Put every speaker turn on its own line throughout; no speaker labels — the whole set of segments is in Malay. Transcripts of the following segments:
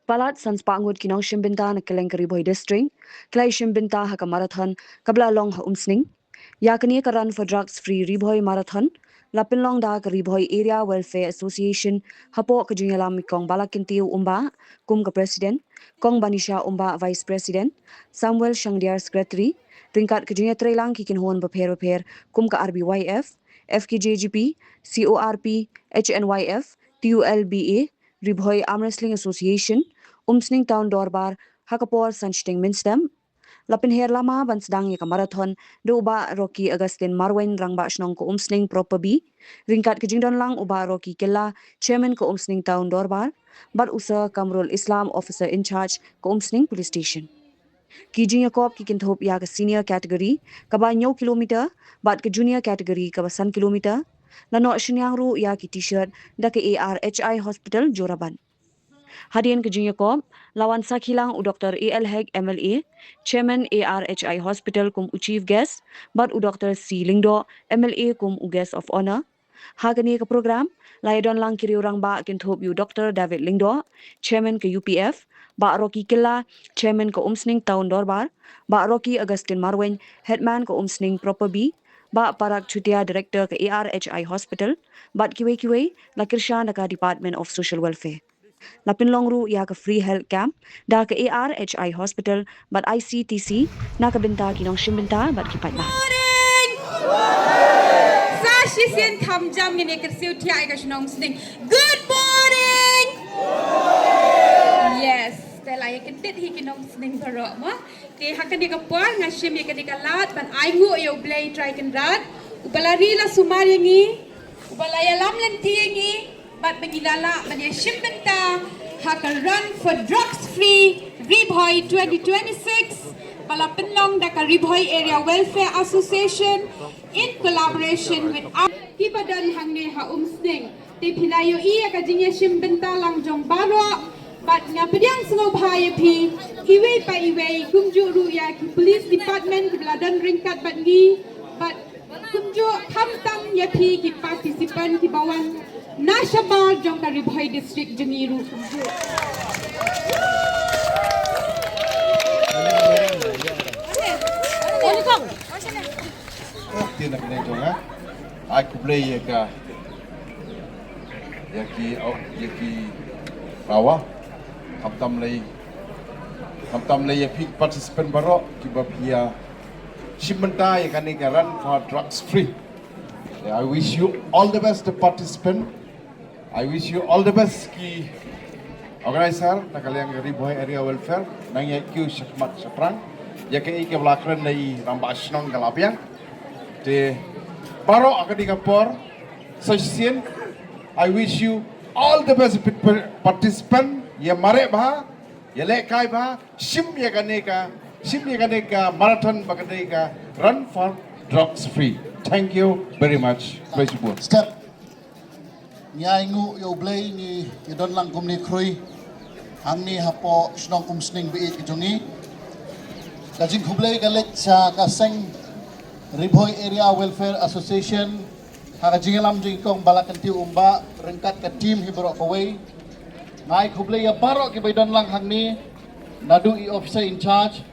Palat Sanspangut Kinong Shimbinta na Kalengkari Boy District, Klay Shimbinta Haka Marathon, Kabla Long Ha Umsning, Yakani ka Run for Drugs Free Riboy Marathon, Lapin Long Da ka Riboy Area Welfare Association, Hapo ka Junyalam Kong Balakintiu Umba, Kum ka President, Kong Banisha Umba Vice President, Samuel Shangdiar Secretary, Ringkat ka Junya Trailang Kikinhon Baper, Kum ka RBYF, FKJGP, CORP, HNYF, TULBA, Riboy Arm Wrestling Association, Umsning Town Dorbar, Hakapor Sanchting Minstem, Lapin Her Lama Bansdang Yaka Marathon, Uba Rocky Augustin Marwen Rangba Shnong ko Umsning Propabi, Ringkat Kajingdon Lang Uba Rocky Killa, Chairman ko Umsning Town Dorbar, Bar Usa Kamrul Islam Officer in Charge ko Umsning Police Station. Kijing Yakob Kikintop Yaga Senior Category, Kaba Nyo Kilometer, Bat ke Junior Category Kaba San Kilometer, Lano Shinyangru Yaki T-shirt, Dake ARHI Hospital Joraban. Hadian ke Yakob, Lawan Sakilang U Dr. A.L. Heg MLA, Chairman ARHI Hospital kum U Chief Guest, Bat U Dr. C. Lingdo, MLA kum U Guest of Honor. Hagani ke program, Layadon Lang Kiri Orang Ba Kintop U Dr. David Lingdo, Chairman ke UPF, Ba Rocky Killa, Chairman ke Umsning Town Dorbar, Ba Rocky Augustin Marwen, Headman ke Umsning Proper B, Ba Parak Chutia Director ke ARHI Hospital, Bat Kiwe, Lakirsha Naka Department of Social Welfare. Lapin Longru ya ke Free Health Camp, da ke ARHI Hospital, Bat ICTC, Naka Binta Kinong Shimbinta, Bat Kipat Lah.
Sashisin Tamjam in Ekersil Tiagashnong Sting. Good morning! Yes. Stella yakin he kinong sning paroma. Te hakani ka puan nga shim yakani ka lat ban aingu yo blay try kan rat. Ubalari la sumaringi. Ubalaya lam lentiingi. Bat magilala man ya shimbenta haka Run for Drugs Free Riboy 2026. Palapinlong daka Riboy Area Welfare Association in collaboration with Kibadan hangne ha umsning. Te pilayo iya ka jinya shimbenta lang jong baro. But nga pediang snow bahaya pi iwe pa iwe kumju ruya ki police department ki beladan ringkat bat ngi but kumju kamtam ya pi ki participant ki bawan nasyabal jong ka Riboy district jengiru kumju.
Tidak kena jonga. Aku play ya ki rawa. Kamtam lay peak participant barok kiba pia shimenta yakani Run for Drugs Free. I wish you all the best the participant. I wish you all the best ki organizer nakaliang Riboy Area Welfare nang yakyu syakmat saprang yakai ke belakran dari ramba asnong kalapiang de barok akadi kapor sesien. I wish you all the best participant. Ya mare bah, ya lekai bah, shim ya ganeka marathon baganeka Run for Drugs Free. Thank you very much. Praise you.
Step. Nya ingu yo blay ni idon lang kum ni krui. Ang ni hapo snong kum sning biit kitungi. Kajing kublay galit sa kaseng Riboy Area Welfare Association. Hakajing alam jing kong balakanti umba rengkat ka team hibro kaway. Ngai kublay ya barok ki baydon lang hangni nadu I officer in charge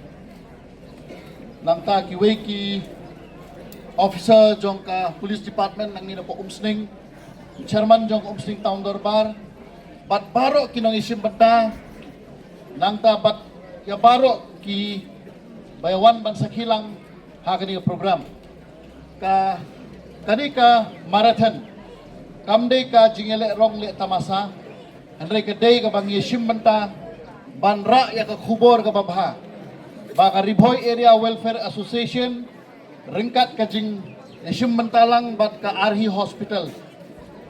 lang ta ki weki officer jong ka police department nang ni po umsning chairman jong umsning town dorbar bat barok kinong isim benda nang ta bat ya barok ki bayawan bansa kilang hakani program ka tadi ka marathon kamde ka jingele rong le tamasa Andai kedai ke bangi shimbenta banra ya ke kubor ke babha baka Riboy Area Welfare Association ringkat kajing shimbenta lang bat ka RHI Hospital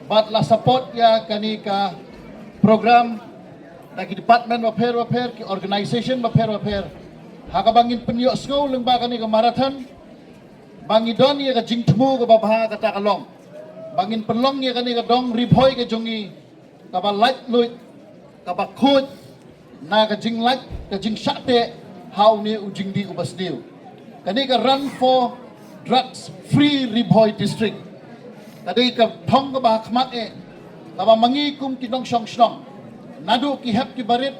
bat la support ya kani ka program naki department waper ki organization waper haka bangin penyok school leng baka ni ka marathon bangi don ya ka jingtmu ke babha kata kalong bangin penlong ya kani ka dong Riboy ke jongi kaba light luit kaba khut na ka jing light ka jing shate how ni ujing di ubas diu kani ka Run for Drugs Free Riboy District kadi ka thong ka ba khmat Lama mangi kum kinong syong. Nadu ki hep ki barit.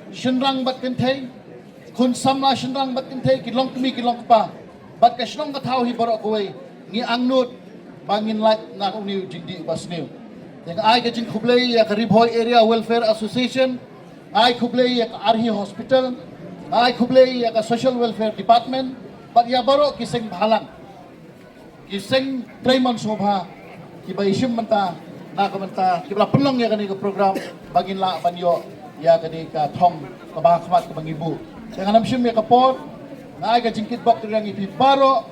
Shenrang bat kentay. Kun samla shenrang bat kentay. Kilong kumi kilong pa. Bat ka shnong ka tau hi borok kuway. Ngi angnut. Bangin light na uniw jingdi bas niw. Yang ay ka jing kublay ya ka Ribhoy Area Welfare Association. Ay kublay ya ka Arhi Hospital. Ay kublay ya ka Social Welfare Department. Bat ya borok kiseng bahalang. Kiseng Trayman Sobha. Kiba isim menta. Nakamenta. Kiba pelong ya kani ka program. Bangin la banyo. Ya kani ka thong. Kabahak kamat ka bangibu. Yang anam sim ya ka por. Na ay ka jingkit bok yang ipi baro.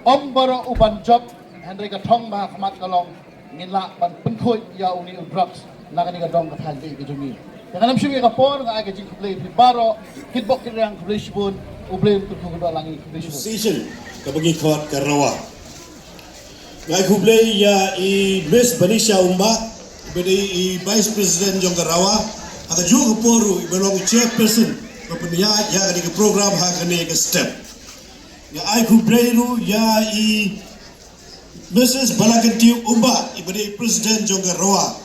Om baro uban job. Henry ka thong bahak kamat kalong. Ngin la ban pengkhoy ya uni drugs. Na kani ka dong ka thaldi ka jungi. Yang anam sim ya ka por. Na ay ka jingkit play ipi baro. Kitbok yang kublay sibun. Ublay untuk kedua langi kublay sibun.
Station kabagi khot karawa. Ngai kublay ya I Miss Banisha Umba, ibadi I Vice President Jong Karawa, aka juga poru ibelong chairperson bapenia ya kani ke program ha kani ke step. Ya ai kublay ru ya I Mrs. Balakanti Umba, ibadi President Jong Karawa.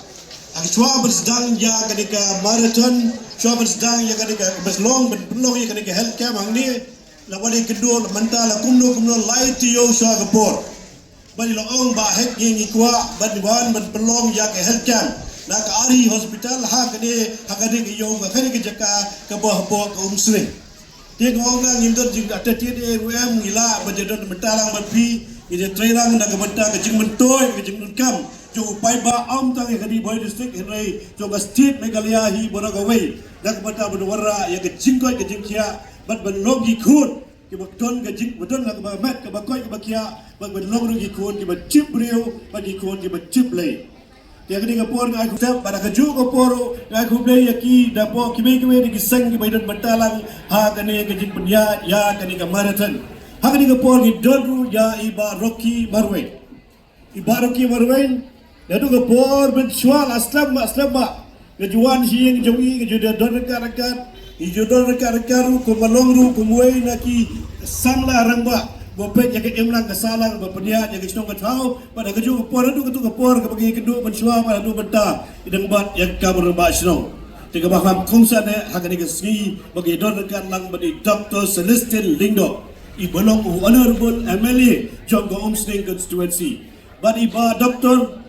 Aka chua bersedang ya kani ke marathon, chua bersedang ya kani ke beslong benlong ya kani ke health camp angni lawani kedua mentala kumno lai tiyo chua ke por. Bani loong ba hek ngi kwa bani wan ban pelong ya ke health camp na ka Arhi Hospital ha kade ke yo ka kade ke jaka ka bah po ka umsring te ngong nga ngindot jing ata ti de rum ngila bajedot mentalang bapi ide trairang na ka menta ka jing mentoy ka jing kam jo pai ba am tang ke di boy district henry jo ka state Meghalaya hi boragaway na ka menta bodwara ya ka jingkoy ka jingkia bat ban logi khut ki bakton ka jing bodon la ka ba mat ka bakoy ka bakia bag long rugi kon ki ba chip brio bagi kon ki ba chip lay dia kini ka por nga ku tap para ka ju ko poro nga ku play yaki da po ki me di sang ki baidon batalang ha kani ka jing punya ya kani ka marathon ha kani ka por ki donru ya iba Rocky Marway da du ka por ben swal aslam ke juan hieng jowi ke juda don rekan ijodon rekan ko malongru ko muai na ki sangla rangba bopet ya ke emlang ke salang bapenia ya ke snong ka thau pada ke ju por du ka por ka bagi kedu mensua pada du benta idang bat ya ka berba snong tiga baham kongsa ne hakani ke sgi bagi don rekan lang badi Dr. Celestin Lingdo I belong honorable MLA Jong Omsning constituency but iba Dr.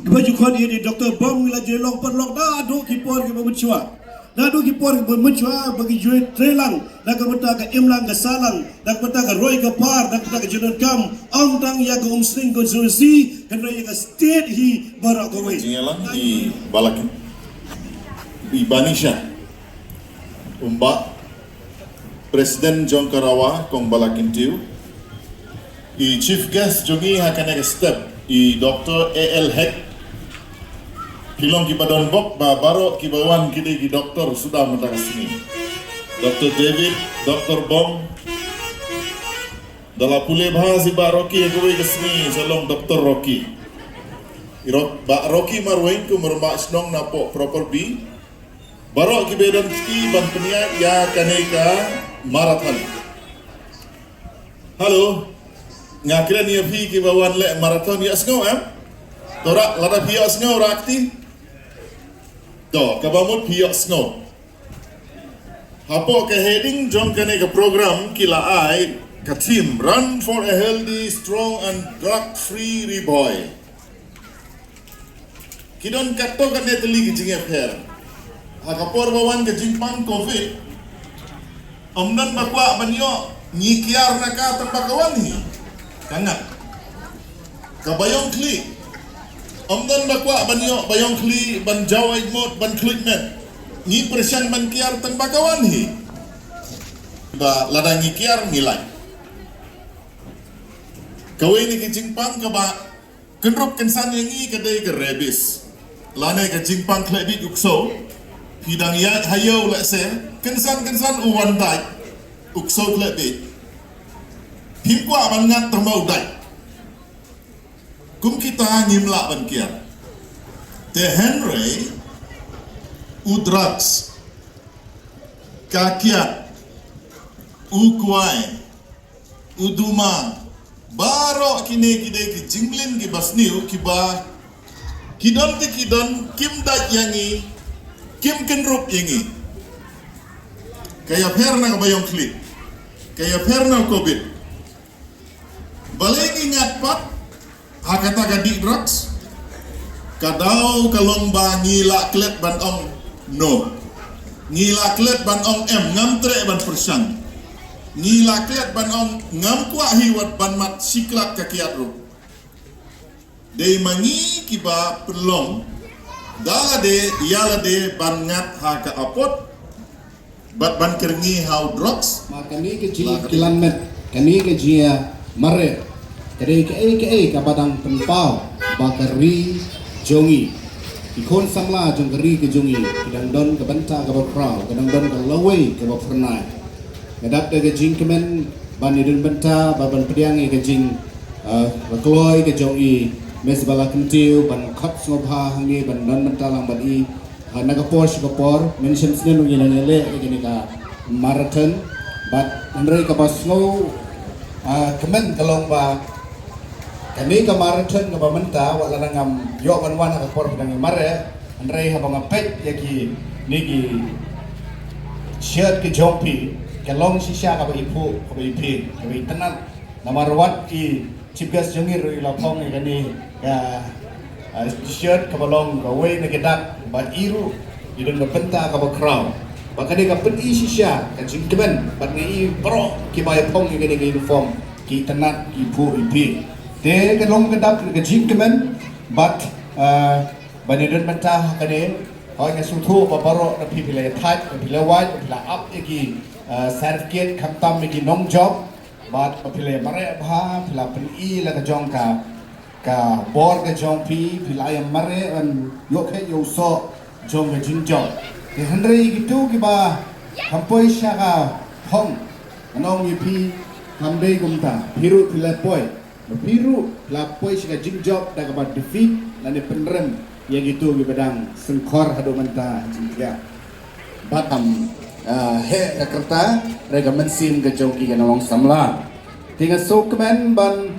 baju kon ini Dr. Bong la jelong perlok da do ki por ke mensua Nadu ki por bermencua bagi jual trelang, nak berta ke imlang ke salang, nak berta ke roy ke par, nak berta ke jenun kam, angtang ya ke umsling konstitusi, kan roy ke state hi barak kawai.
Jingalang di Balakin, di Banisha, Umba, Presiden Jong Karawa kong Balakin tiu, I Chief Guest jongi hakan ke step, I Dr. A.L. Heck. Hilong ki badon bok ba baro ki bawan kini ki doktor sudah mentang sini. Dr. David, Dr. Bong. Dalam pulih bahasa ba Rocky yang gue kesini salong Dr. Rocky. Ba Rocky marwain ku mermak snong napo proper B. Baro ki bedon ki ban penia ya kaneka marathon. Halo. Ngakira ni api ki bawan le marathon ya sngo Torak lada pihak sngo rakti. To, kabamut pihak snow. Hapo ke heading jom kene ke program kila ai ke team Run for a Healthy, Strong and Drug-Free Ribhoy. Kidon kato kan neteli ke jing FR. Hakapor bawan ke jingpang COVID. Omdan bakwa banyo nyikiar naka terbakawan ni. Kangat. Kabayong klik. Omdan bakwa banyo bayong kli ban jawai mod ban klikmet ni persian ban kiar tan bakawan hi ba ladang kiar nilai kawai ni ke jingpang ka ba kenrup kensan yang i kedai ke rebis lane ke jingpang klebi ukso hidang ya hayo la se kensan uwan dai ukso klebi himkwa ban ngat termau dai kum kita ngimla ban kiar te Henry drugs kakiat kuai uduma baro kini kidai ki jinglin ki basniu ki ba Kidon ti kidon, kim dat yangi, kim kenrup yangi. Kaya per na kabayong klik. Kaya per na COVID. Balay ingat pat, hakata ka di drugs, kadaw kalong ba ngila klet ban ong no. Ngila klet ban ong ngam tre ban persan. Ngila klet ban ong ngam kwa hiwat ban mat siklat kakiat ro. Day mangi kiba pelong dala de yala de ban ngat ha ka apot bat ban kerngi how drugs
Kani ke ji kilamet, kani ke ji mare, kani ke badang tempau, bakari jongi, ikon samla jongkari ke jongi, kadang don ke banta ke bakrau, kadang don ke lawai ke bapernai, kadap ke jing kemen, ban idun banta, baban pediangi ke jing, bakloi ke jongi, mes bala kentiu, ban kat ngobha hangi, ban don banta lang ban I, nagapor sikapor, mention sini nungi nangele ke gini ka marathon. But Andre ka basno kemen kalong ba kami ka marathon ka bamenta wala nangam yo wan ka por pedang mare Andre habang apet yaki nigi shirt ke jompi kalong sisya ka ba ipu ka ba ipi ka ba itanan namarwat I chipgas jongir ila pong kani ka shirt ka balong ka way na gedak ba iru idon ka penta ka ba crown baka dia kapet I sisya kan jingkemen bat ngi pro ki bay pong ki gani uniform ki tanat ki pu ipi de kan long kedap ke jingkemen bat banidon mentah kane hoy nga sutu paparo na pipila thai pipila wai pipila up ki certificate khamtam ki nong job bat pipila mare bha pipila pen I la ka jong ka bor ka jong pi pipila ya mare an yo khe yo so jong ka jing job di Henry gitu kiba kampoi syaka hong anong yipi hamdei gumta piru pilapoy piru lapoi syaka jingjob da kabar defeat lani penrem yang gitu gibadang sengkor hado menta jingga batam he kerta rega mensim ke joki ke nolong samla tinga sokmen ban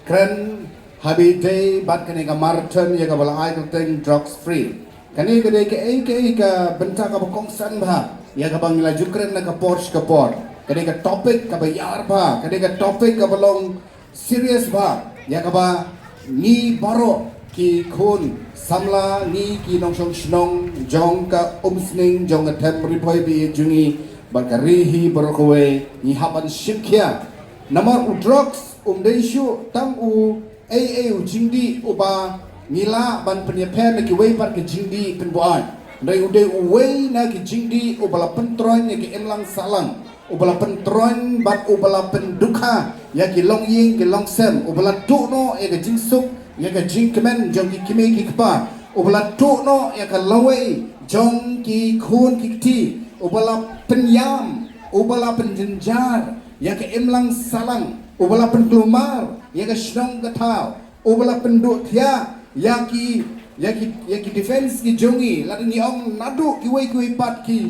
kren habi day bat kene ka marathon ya ka bala ai teng drugs free kani kedai ke bentak ka kongsan ba ya ka bang lajukren na ka Porsche ka por kedai ka topik ka bayar ba kedai ka topik ka balong serious ba ya ka ba ni baro ki khun samla ni ki nong song snong jong ka umsning jong ka temri poi bi jungi bakarihi borokowe ni haban shikya namar u drugs deishu tam u u jingdi uba Mila ban penyepen na kiway par ke jingdi penbuan. Dari uday uway na ki jingdi ubala pentron ya ki enlang salang. Ubala pentron bat ubala pendukha ya ki long ying ki long sem. Ubala tukno ya ki jingsuk ya ki jingkemen jong ki kime ki kpa. Ubala tukno ya ki laway jong ki khun ki kti. Ubala penyam, ubala penjenjar ya ki enlang salang. Ubala penkelumar ya ki shnong katau. Ubala penduk thia yaki defense ki jongi ladan ni ong nadu ki wei pat ki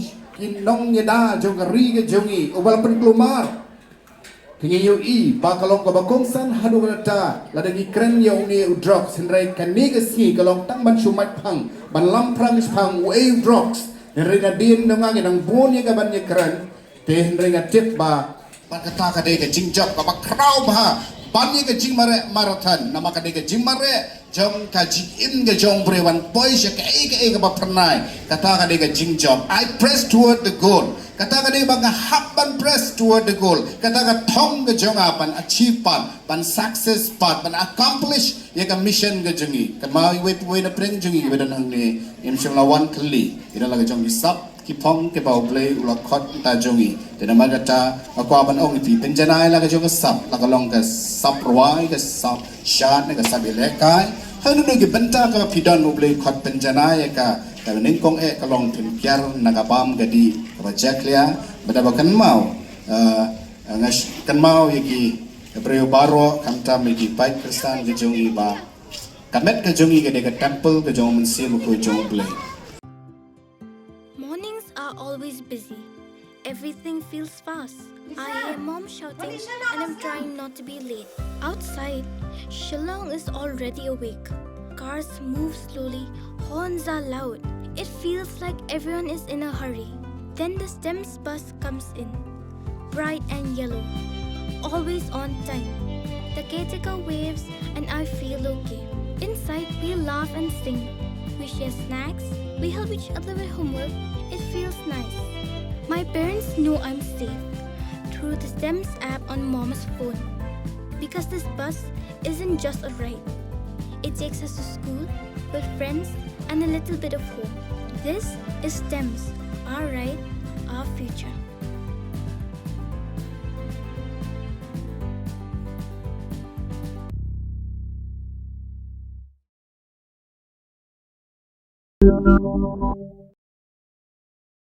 nong yeda jong ri ke jongi ubal pen klumar tingi yu I ba kalong ka bakongsan hadu kata ladan ni kren yo ni drugs henrai kani ke si kalong tang ban sumat phang ban lam prang phang wei drugs henrai na din nang nang bon ye ka ban ye kren te henrai na tip ba kata ka de ke jingjap ka ba krau ba ban ye ke jing marathon nama ka de ke jing mare jom ka jing ke jong brewan boys ya ke ba pernai kata ka de ke jing job I press toward the goal kata ka de ba nga haban press toward the goal kata ka thong ke jong apan achieve pan success pan accomplish ya ka mission ke jongi ka ma we na preng jongi be dan ni inshallah one kali ida la jong sap ki phong ke ba play ula khot ta jongi te na ma kata akwa ban ong pi penjanai la ka jong sap la ka long ka sap rwai ka sap shat na ka sap elekai hanu ke benta ka pidon ublei khot penjanai ka ta ning kong ka long tin kyar nagabam gadi ka jaklia bada bakan mau ngas kan mau yaki preo baro kamta megi pai kristan ke jongi ba kamet ke jongi ke de temple ke jong mensil ko jong ublei.
Mornings are always busy. Everything feels fast. I hear mom shouting and I'm trying not to be late. Outside, Shillong is already awake. Cars move slowly, horns are loud. It feels like everyone is in a hurry. Then the STEMS bus comes in, bright and yellow, always on time. The caretaker waves and I feel okay. Inside we laugh and sing. We share snacks, we help each other with homework. It feels nice. My parents know I'm safe through the STEMS app on Mom's phone. Because this bus isn't just a ride. It takes us to school with friends and a little bit of hope. This is STEMS, our ride, our future.